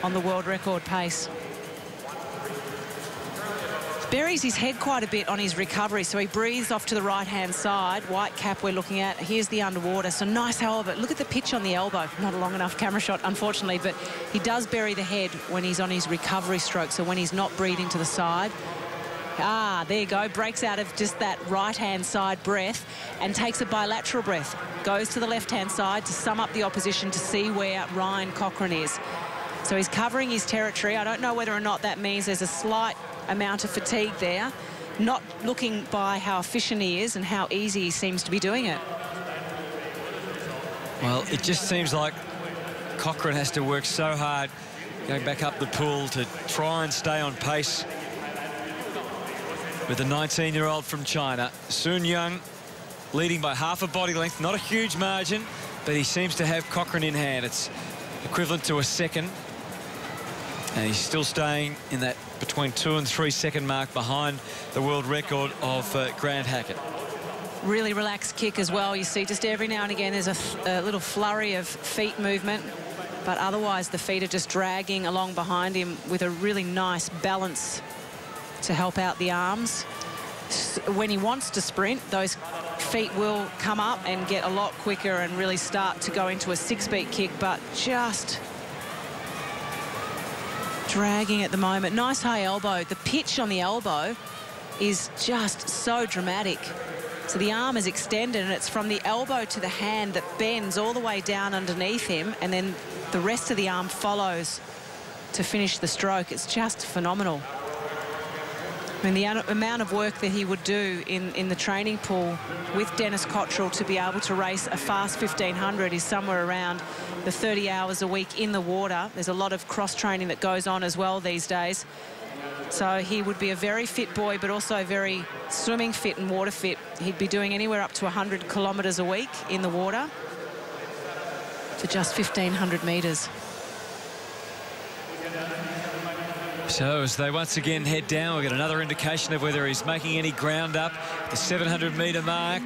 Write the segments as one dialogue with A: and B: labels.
A: on the world record pace. Buries his head quite a bit on his recovery, so he breathes off to the right-hand side. White cap we're looking at. Here's the underwater. So nice elbow. Look at the pitch on the elbow. Not a long enough camera shot, unfortunately, but he does bury the head when he's on his recovery stroke, so when he's not breathing to the side. Ah, there you go. Breaks out of just that right-hand side breath and takes a bilateral breath. Goes to the left-hand side to sum up the opposition to see where Ryan Cochrane is. So he's covering his territory. I don't know whether or not that means there's a slight amount of fatigue there. Not looking by how efficient he is and how easy he seems to be doing it.
B: Well, it just seems like Cochrane has to work so hard going back up the pool to try and stay on pace with the 19-year-old from China. Sun Yung leading by half a body length, not a huge margin, but he seems to have Cochrane in hand. It's equivalent to a second, and he's still staying in that between 2 and 3 second mark behind the world record of Grant Hackett.
A: Really relaxed kick as well. You see just every now and again there's a little flurry of feet movement, but otherwise the feet are just dragging along behind him with a really nice balance to help out the arms. When he wants to sprint, those feet will come up and get a lot quicker and really start to go into a 6-beat kick, but just dragging at the moment. Nice high elbow. The pitch on the elbow is just so dramatic. So the arm is extended and it's from the elbow to the hand that bends all the way down underneath him, and then the rest of the arm follows to finish the stroke. It's just phenomenal. I mean, the amount of work that he would do in the training pool with Dennis Cottrell to be able to race a fast 1500 is somewhere around the 30 hours a week in the water. There's a lot of cross-training that goes on as well these days. So he would be a very fit boy, but also very swimming fit and water fit. He'd be doing anywhere up to 100 kilometres a week in the water for just 1,500 metres.
B: So as they once again head down, we've got another indication of whether he's making any ground up. The 700-metre mark,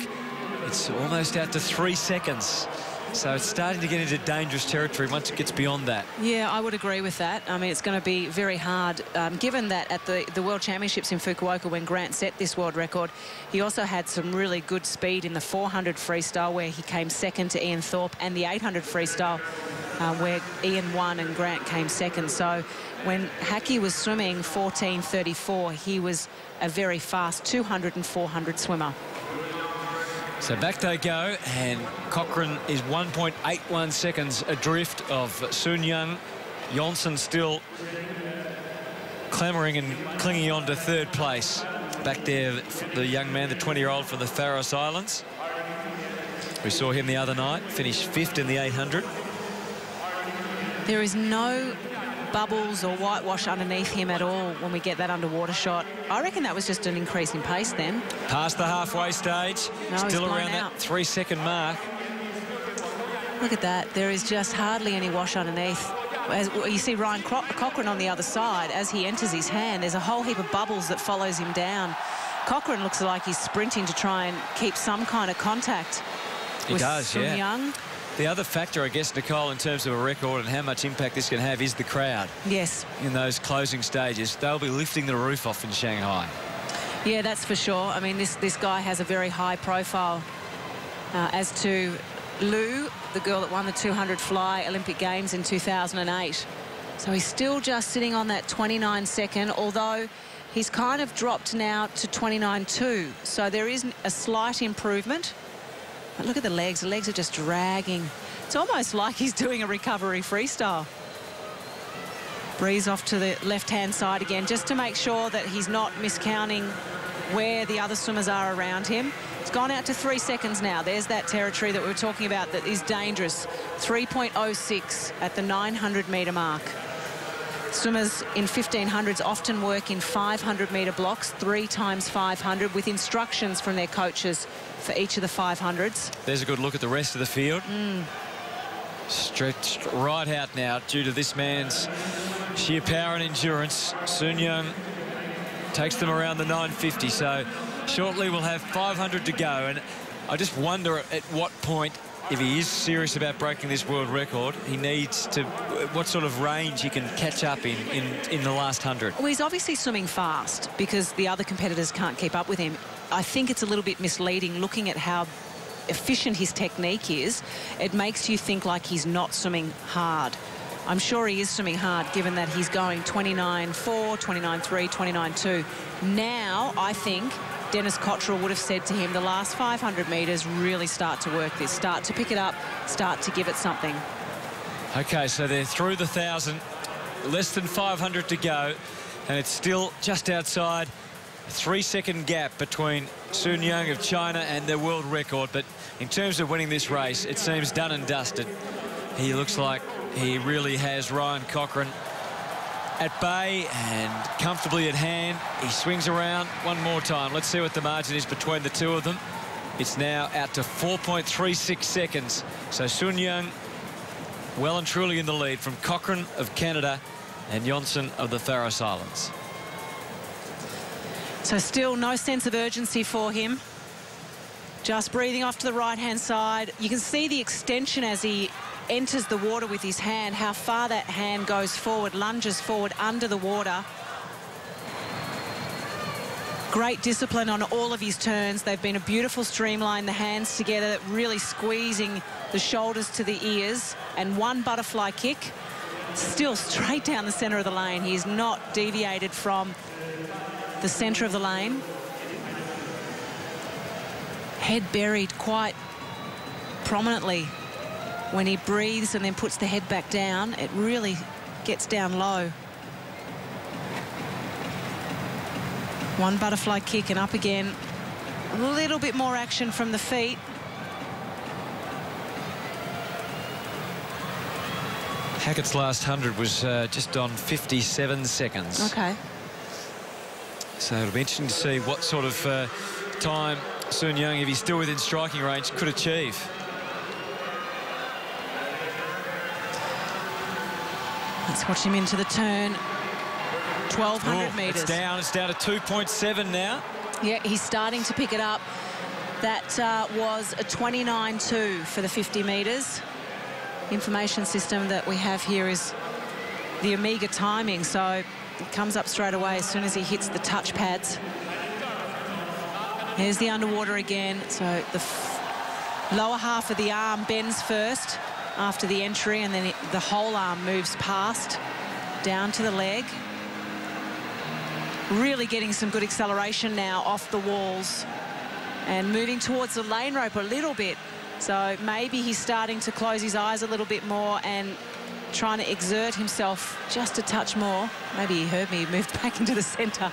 B: it's almost out to 3 seconds. So it's starting to get into dangerous territory once it gets beyond that.
A: Yeah, I would agree with that. I mean, it's going to be very hard, given that at the World Championships in Fukuoka, when Grant set this world record, he also had some really good speed in the 400 freestyle, where he came second to Ian Thorpe, and the 800 freestyle, where Ian won and Grant came second. So when Hackey was swimming 14:34, he was a very fast 200 and 400 swimmer.
B: So back they go, and Cochrane is 1.81 seconds adrift of Sun Yung. Johnson still clamouring and clinging on to third place. Back there, the young man, the 20-year-old from the Faroe Islands. We saw him the other night, finished 5th in the 800.
A: There is no bubbles or whitewash underneath him at all when we get that underwater shot. I reckon that was just an increase in pace then.
B: Past the halfway stage,
A: no,
B: still around that 3-second mark.
A: Look at that. There is just hardly any wash underneath. As you see Ryan Cochrane on the other side, as he enters his hand, there's a whole heap of bubbles that follows him down. Cochrane looks like he's sprinting to try and keep some kind of contact with Sun Yung.
B: The other factor, I guess, Nicole, in terms of a record and how much impact this can have is the crowd.
A: Yes.
B: In those closing stages, they'll be lifting the roof off in Shanghai.
A: Yeah, that's for sure. I mean, this guy has a very high profile. As to Liu, the girl that won the 200 fly Olympic Games in 2008. So he's still just sitting on that 29-second, although he's kind of dropped now to 29.2. So there is a slight improvement. But look at the legs. The legs are just dragging. It's almost like he's doing a recovery freestyle. Breeze off to the left-hand side again, just to make sure that he's not miscounting where the other swimmers are around him. It's gone out to 3 seconds now. There's that territory that we were talking about that is dangerous. 3.06 at the 900-metre mark. Swimmers in 1500s often work in 500-metre blocks, 3 times 500, with instructions from their coaches for each of the 500s.
B: There's a good look at the rest of the field. Stretched right out now due to this man's sheer power and endurance. Sun Yung takes them around the 950, so shortly we'll have 500 to go, and I just wonder at what point if he is serious about breaking this world record, he needs to, what sort of range he can catch up in the last 100.
A: Well, he's obviously swimming fast because the other competitors can't keep up with him. I think it's a little bit misleading looking at how efficient his technique is. It makes you think like he's not swimming hard. I'm sure he is swimming hard, given that he's going 29.4, 29.3, 29.2. Now, I think Dennis Cottrell would have said to him, the last 500 metres, really start to work this. Start to pick it up, start to give it something.
B: OK, so they're through the 1,000, less than 500 to go, and it's still just outside a 3-second gap between Sun Yang of China and their world record. But in terms of winning this race, it seems done and dusted. He looks like he really has Ryan Cochrane at bay and comfortably at hand. He swings around one more time. Let's see what the margin is between the two of them. It's now out to 4.36 seconds. So Sun Yang well and truly in the lead from Cochrane of Canada and Johnson of the Faroe Islands.
A: So still no sense of urgency for him. Just breathing off to the right-hand side. You can see the extension as he enters the water with his hand, how far that hand goes forward, lunges forward under the water. Great discipline on all of his turns. They've been a beautiful streamline, the hands together, really squeezing the shoulders to the ears. And one butterfly kick, still straight down the centre of the lane. He's not deviated from the centre of the lane. Head buried quite prominently. When he breathes and then puts the head back down, it really gets down low. One butterfly kick and up again. A little bit more action from the feet.
B: Hackett's last 100 was just on 57 seconds.
A: Okay.
B: So it'll be interesting to see what sort of time Sun Yang, if he's still within striking range, could achieve.
A: Let's watch him into the turn. 1,200 metres.
B: It's down to 2.7 now.
A: Yeah, he's starting to pick it up. That was a 29.2 for the 50 metres. Information system that we have here is the Omega timing, so it comes up straight away as soon as he hits the touch pads. There's the underwater again. So the lower half of the arm bends first after the entry, and then the whole arm moves past down to the leg. Really getting some good acceleration now off the walls and moving towards the lane rope a little bit. So maybe he's starting to close his eyes a little bit more and trying to exert himself just a touch more. Maybe he heard me, he moved back into the centre.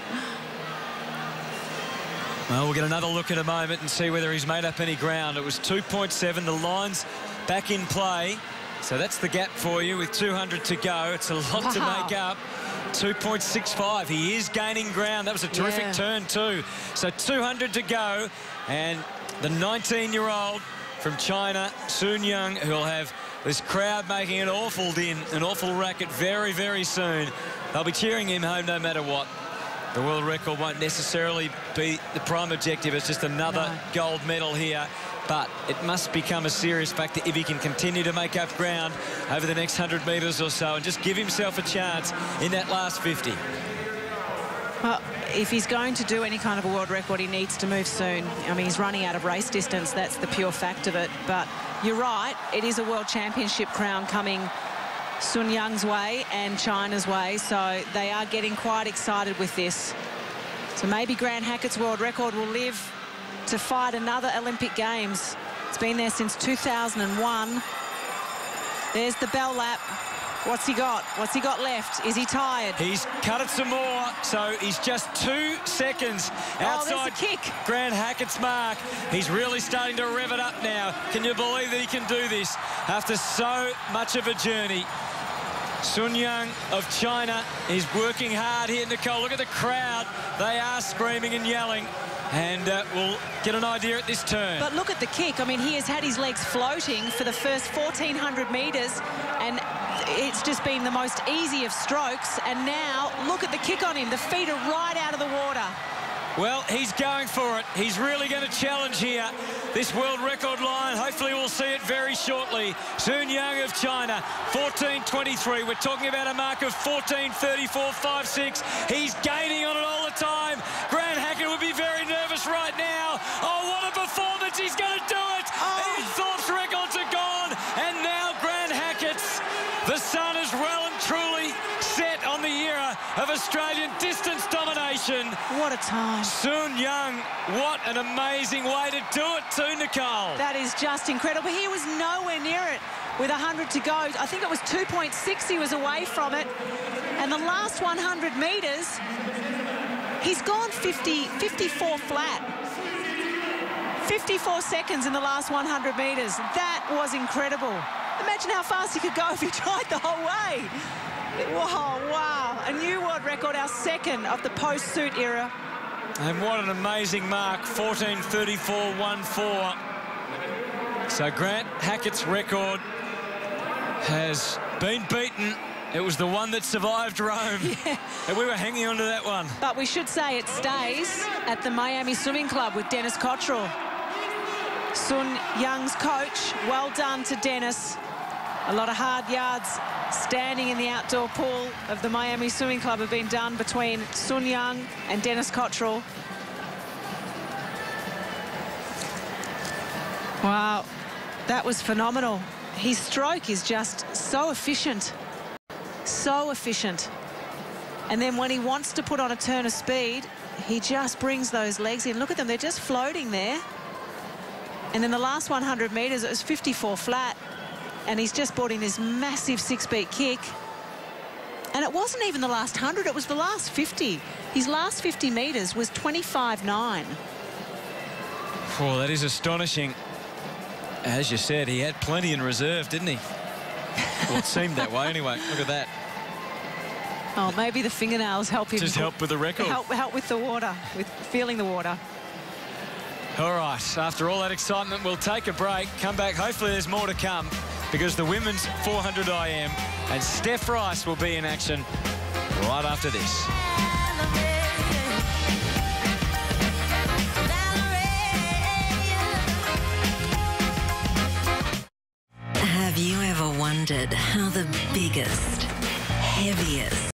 B: Well, we'll get another look in a moment and see whether he's made up any ground. It was 2.7, the line's back in play. So that's the gap for you with 200 to go. It's a lot to make up. 2.65. He is gaining ground. That was a terrific turn too. So 200 to go. And the 19-year-old from China, Sun Yang, who'll have this crowd making an awful din, an awful racket very, very soon. They'll be cheering him home no matter what. The world record won't necessarily be the prime objective. It's just another gold medal here. But it must become a serious factor if he can continue to make up ground over the next 100 metres or so and just give himself a chance in that last 50.
A: Well, if he's going to do any kind of a world record, he needs to move soon. I mean, he's running out of race distance. That's the pure fact of it. But you're right, it is a world championship crown coming Sun Yang's way and China's way. So they are getting quite excited with this. So maybe Grant Hackett's world record will live to fight another Olympic Games. It's been there since 2001. There's the bell lap. What's he got? What's he got left? Is he tired?
B: He's cut it some more, so he's just 2 seconds outside Grant Hackett's mark. He's really starting to rev it up now. Can you believe that he can do this after so much of a journey? Sun Yang of China is working hard here, Nicole. Look at the crowd. They are screaming and yelling. And we'll get an idea at this turn.
A: But look at the kick. I mean, he has had his legs floating for the first 1,400 metres, and it's just been the most easy of strokes. And now, look at the kick on him. The feet are right out of the water.
B: Well, he's going for it. He's really going to challenge here. This world record line, hopefully we'll see it very shortly. Sun Yang of China, 14.23. We're talking about a mark of 14.34.56. He's gaining on it all the time. Grant Hackett would be very nervous right now. Oh, what a performance. He's going to do it.
A: Oh.
B: Ian Thorpe's records are gone. And now Grant Hackett's. The sun is well and truly set on the era of Australian distance domination.
A: What a time.
B: Sun Yang, what an amazing way to do it too, Nicole.
A: That is just incredible. He was nowhere near it with 100 to go. I think it was 2.6 he was away from it. And the last 100 metres, he's gone 54 flat. 54 seconds in the last 100 metres. That was incredible. Imagine how fast he could go if he tried the whole way. Whoa, wow. A new world record, our second of the post-suit era.
B: And what an amazing mark, 14.34.14. So Grant Hackett's record has been beaten. It was the one that survived Rome.
A: Yeah.
B: And we were hanging on to that one.
A: But we should say it stays at the Miami Swimming Club with Dennis Cottrell. Sun Yang's coach, well done to Dennis. A lot of hard yards standing in the outdoor pool of the Miami Swimming Club have been done between Sun Yang and Dennis Cottrell. Wow, that was phenomenal. His stroke is just so efficient. So efficient. And then when he wants to put on a turn of speed, he just brings those legs in. Look at them, they're just floating there. And then the last 100 metres, it was 54 flat. And he's just brought in this massive 6-beat kick. And it wasn't even the last 100, it was the last 50. His last 50 metres was 25.9.
B: Oh, that is astonishing. As you said, he had plenty in reserve, didn't he? Well, it seemed that way anyway. Look at that.
A: Oh, maybe the fingernails help him.
B: Just help with the record.
A: Help with the water, with feeling the water.
B: All right, after all that excitement, we'll take a break. Come back, hopefully there's more to come, because the women's 400 IM and Steph Rice will be in action right after this.
C: Have you ever wondered how the biggest, heaviest,